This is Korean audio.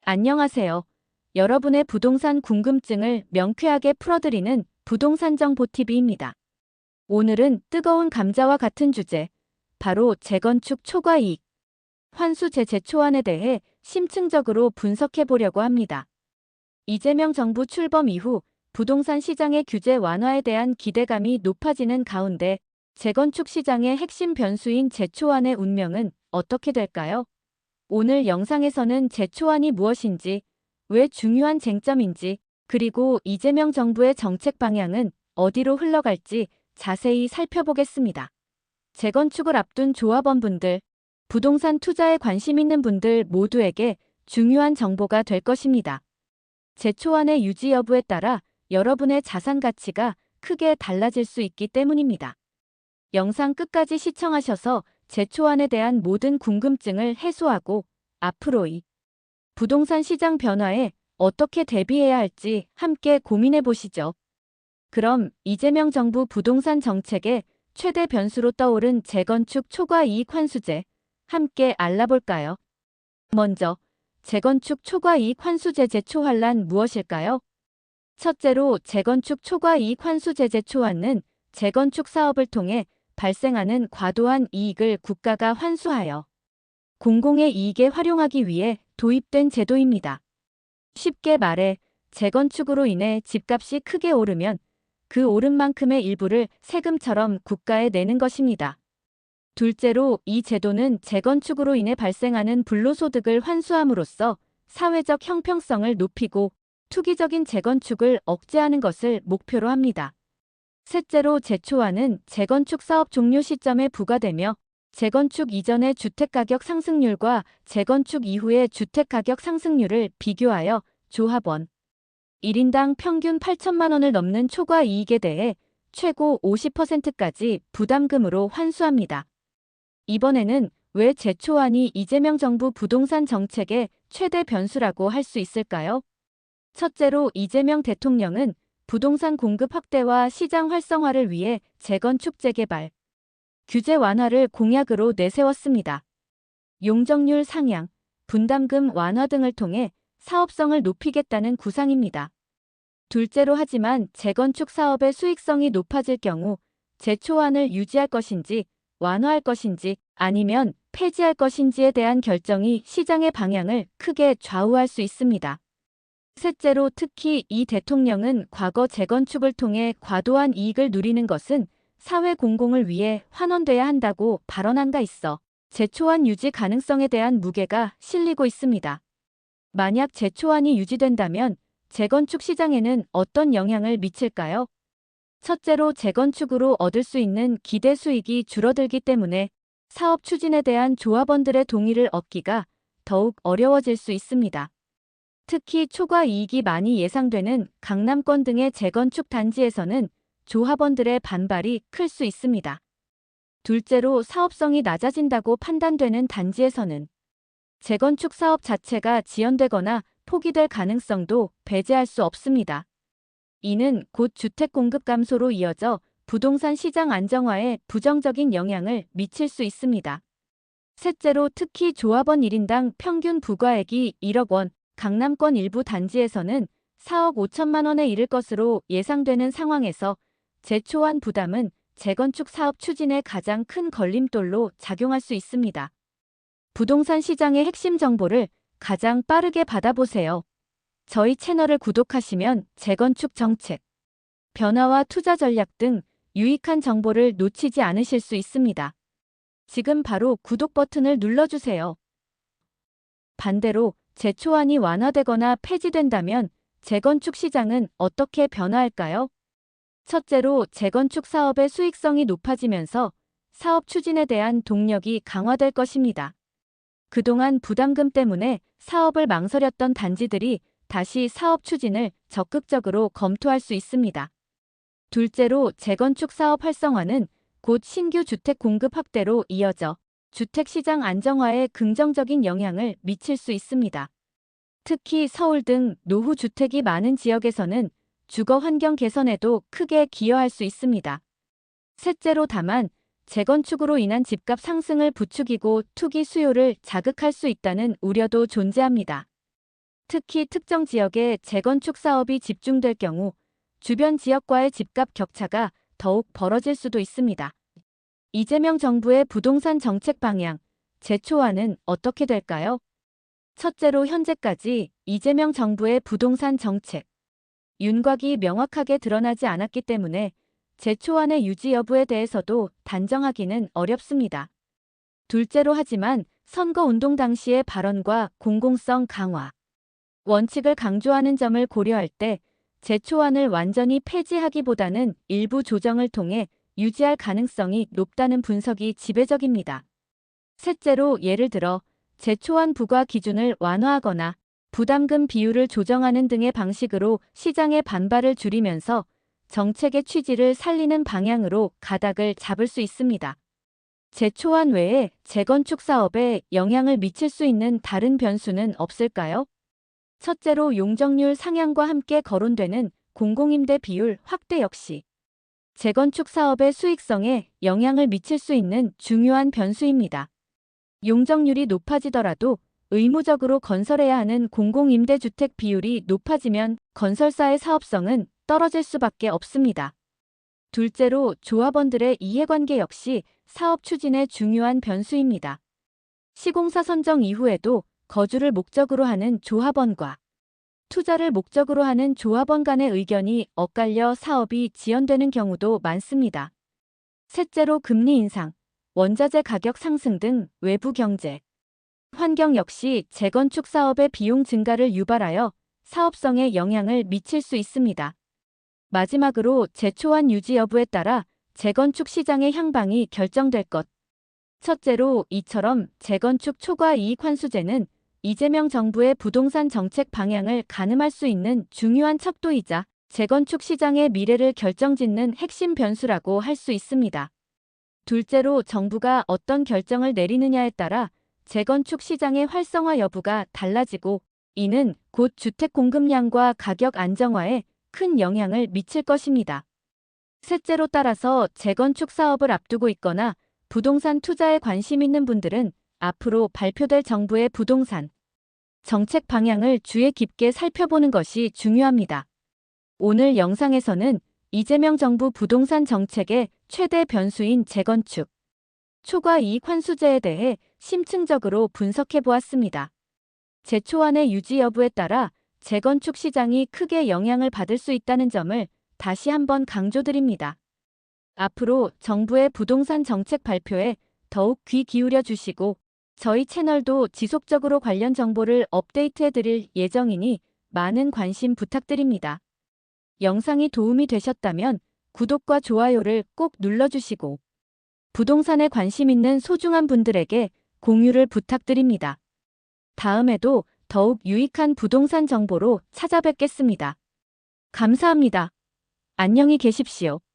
안녕하세요. 여러분의 부동산 궁금증을 명쾌하게 풀어드리는 부동산 정보 TV입니다. 오늘은 뜨거운 감자와 같은 주제, 바로 재건축 초과 이익, 환수 제재 초안에 대해 심층적으로 분석해 보려고 합니다. 이재명 정부 출범 이후 부동산 시장의 규제 완화에 대한 기대감이 높아지는 가운데 재건축 시장의 핵심 변수인 재초안의 운명은 어떻게 될까요? 오늘 영상에서는 재초안이 무엇인지, 왜 중요한 쟁점인지, 그리고 이재명 정부의 정책 방향은 어디로 흘러갈지 자세히 살펴보겠습니다. 재건축을 앞둔 조합원분들, 부동산 투자에 관심 있는 분들 모두에게 중요한 정보가 될 것입니다. 재초안의 유지 여부에 따라 여러분의 자산 가치가 크게 달라질 수 있기 때문입니다. 영상 끝까지 시청하셔서 재초안에 대한 모든 궁금증을 해소하고 앞으로의 부동산 시장 변화에 어떻게 대비해야 할지 함께 고민해 보시죠. 그럼 이재명 정부 부동산 정책의 최대 변수로 떠오른 재건축 초과 이익 환수제 함께 알아볼까요? 먼저 재건축 초과 이익 환수제 재초환란 무엇일까요? 첫째로 재건축 초과 이익 환수제 재초환은 재건축 사업을 통해 발생하는 과도한 이익을 국가가 환수하여 공공의 이익에 활용하기 위해 도입된 제도입니다. 쉽게 말해 재건축으로 인해 집값이 크게 오르면 그 오른 만큼의 일부를 세금처럼 국가에 내는 것입니다. 둘째로 이 제도는 재건축으로 인해 발생하는 불로소득을 환수함으로써 사회적 형평성을 높이고 투기적인 재건축을 억제하는 것을 목표로 합니다. 셋째로 재초안은 재건축 사업 종료 시점에 부과되며 재건축 이전의 주택가격 상승률과 재건축 이후의 주택가격 상승률을 비교하여 조합원 1인당 평균 8천만 원을 넘는 초과 이익에 대해 최고 50%까지 부담금으로 환수합니다. 이번에는 왜 재초안이 이재명 정부 부동산 정책의 최대 변수라고 할 수 있을까요? 첫째로 이재명 대통령은 부동산 공급 확대와 시장 활성화를 위해 재건축 재개발, 규제 완화를 공약으로 내세웠습니다. 용적률 상향, 분담금 완화 등을 통해 사업성을 높이겠다는 구상입니다. 둘째로 하지만 재건축 사업의 수익성이 높아질 경우 재초안을 유지할 것인지 완화할 것인지 아니면 폐지할 것인지에 대한 결정이 시장의 방향을 크게 좌우할 수 있습니다. 셋째로 특히 이 대통령은 과거 재건축을 통해 과도한 이익을 누리는 것은 사회 공공을 위해 환원돼야 한다고 발언한 바 있어 재초안 유지 가능성에 대한 무게가 실리고 있습니다. 만약 재초안이 유지된다면 재건축 시장에는 어떤 영향을 미칠까요? 첫째로 재건축으로 얻을 수 있는 기대 수익이 줄어들기 때문에 사업 추진에 대한 조합원들의 동의를 얻기가 더욱 어려워질 수 있습니다. 특히 초과 이익이 많이 예상되는 강남권 등의 재건축 단지에서는 조합원들의 반발이 클 수 있습니다. 둘째로 사업성이 낮아진다고 판단되는 단지에서는 재건축 사업 자체가 지연되거나 포기될 가능성도 배제할 수 없습니다. 이는 곧 주택 공급 감소로 이어져 부동산 시장 안정화에 부정적인 영향을 미칠 수 있습니다. 셋째로 특히 조합원 1인당 평균 부과액이 1억 원, 강남권 일부 단지에서는 4억 5천만 원에 이를 것으로 예상되는 상황에서 재초안 부담은 재건축 사업 추진에 가장 큰 걸림돌로 작용할 수 있습니다. 부동산 시장의 핵심 정보를 가장 빠르게 받아보세요. 저희 채널을 구독하시면 재건축 정책, 변화와 투자 전략 등 유익한 정보를 놓치지 않으실 수 있습니다. 지금 바로 구독 버튼을 눌러주세요. 반대로 재초안이 완화되거나 폐지된다면 재건축 시장은 어떻게 변화할까요? 첫째로 재건축 사업의 수익성이 높아지면서 사업 추진에 대한 동력이 강화될 것입니다. 그동안 부담금 때문에 사업을 망설였던 단지들이 다시 사업 추진을 적극적으로 검토할 수 있습니다. 둘째로 재건축 사업 활성화는 곧 신규 주택 공급 확대로 이어져 주택시장 안정화에 긍정적인 영향을 미칠 수 있습니다. 특히 서울 등 노후 주택이 많은 지역에서는 주거 환경 개선에도 크게 기여할 수 있습니다. 셋째로 다만 재건축으로 인한 집값 상승을 부추기고 투기 수요를 자극할 수 있다는 우려도 존재합니다. 특히 특정 지역에 재건축 사업이 집중될 경우 주변 지역과의 집값 격차가 더욱 벌어질 수도 있습니다. 이재명 정부의 부동산 정책 방향, 제초안은 어떻게 될까요? 첫째로 현재까지 이재명 정부의 부동산 정책, 윤곽이 명확하게 드러나지 않았기 때문에 제초안의 유지 여부에 대해서도 단정하기는 어렵습니다. 둘째로 하지만 선거운동 당시의 발언과 공공성 강화, 원칙을 강조하는 점을 고려할 때 제초안을 완전히 폐지하기보다는 일부 조정을 통해 유지할 가능성이 높다는 분석이 지배적입니다. 셋째로 예를 들어 제초안 부과 기준을 완화하거나 부담금 비율을 조정하는 등의 방식으로 시장의 반발을 줄이면서 정책의 취지를 살리는 방향으로 가닥을 잡을 수 있습니다. 제초안 외에 재건축 사업에 영향을 미칠 수 있는 다른 변수는 없을까요? 첫째로 용적률 상향과 함께 거론되는 공공임대 비율 확대 역시 재건축 사업의 수익성에 영향을 미칠 수 있는 중요한 변수입니다. 용적률이 높아지더라도 의무적으로 건설해야 하는 공공임대주택 비율이 높아지면 건설사의 사업성은 떨어질 수밖에 없습니다. 둘째로 조합원들의 이해관계 역시 사업 추진의 중요한 변수입니다. 시공사 선정 이후에도 거주를 목적으로 하는 조합원과 투자를 목적으로 하는 조합원 간의 의견이 엇갈려 사업이 지연되는 경우도 많습니다. 셋째로 금리 인상, 원자재 가격 상승 등 외부 경제, 환경 역시 재건축 사업의 비용 증가를 유발하여 사업성에 영향을 미칠 수 있습니다. 마지막으로 제초안 유지 여부에 따라 재건축 시장의 향방이 결정될 것. 첫째로 이처럼 재건축 초과 이익 환수제는 이재명 정부의 부동산 정책 방향을 가늠할 수 있는 중요한 척도이자 재건축 시장의 미래를 결정짓는 핵심 변수라고 할 수 있습니다. 둘째로 정부가 어떤 결정을 내리느냐에 따라 재건축 시장의 활성화 여부가 달라지고 이는 곧 주택 공급량과 가격 안정화에 큰 영향을 미칠 것입니다. 셋째로 따라서 재건축 사업을 앞두고 있거나 부동산 투자에 관심 있는 분들은 앞으로 발표될 정부의 부동산 정책 방향을 주의 깊게 살펴보는 것이 중요합니다. 오늘 영상에서는 이재명 정부 부동산 정책의 최대 변수인 재건축 초과 이익 환수제에 대해 심층적으로 분석해 보았습니다. 제초안의 유지 여부에 따라 재건축 시장이 크게 영향을 받을 수 있다는 점을 다시 한번 강조드립니다. 앞으로 정부의 부동산 정책 발표에 더욱 귀 기울여 주시고 저희 채널도 지속적으로 관련 정보를 업데이트해 드릴 예정이니 많은 관심 부탁드립니다. 영상이 도움이 되셨다면 구독과 좋아요를 꼭 눌러주시고 부동산에 관심 있는 소중한 분들에게 공유를 부탁드립니다. 다음에도 더욱 유익한 부동산 정보로 찾아뵙겠습니다. 감사합니다. 안녕히 계십시오.